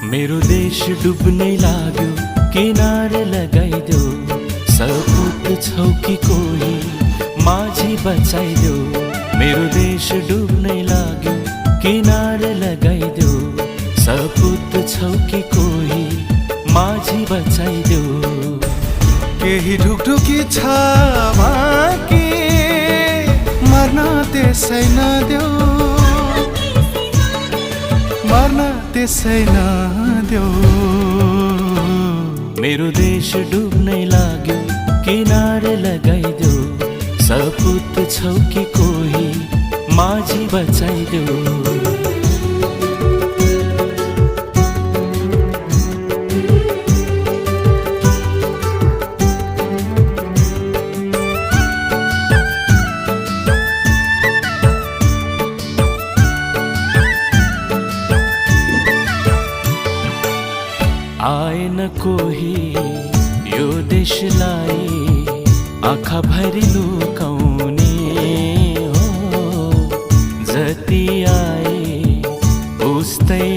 मेरो देश डुब्नै लाग्यो, किनारे लगाइदेऊ। सपुत छौ कि कोही माझी बचाइदेऊ। मेरो देश डुब्नै लाग्यो, किनारे लगाइदेऊ। सपुत छौ कि कोही माझी बचाइदेऊ। केही ढुकढुकी छ बाँकी, मर्न त्यसै नदेऊ, मर्न त्यसै नदेऊ। मेरो देश डुब्नै लाग्यो, किनारे लगाइदेऊ। सपुत छौ कि कोही माझी बचाइदेऊ। आएन कोही यो देशलाई आँखा भरी लुकाउने हो। जति आए उस्तै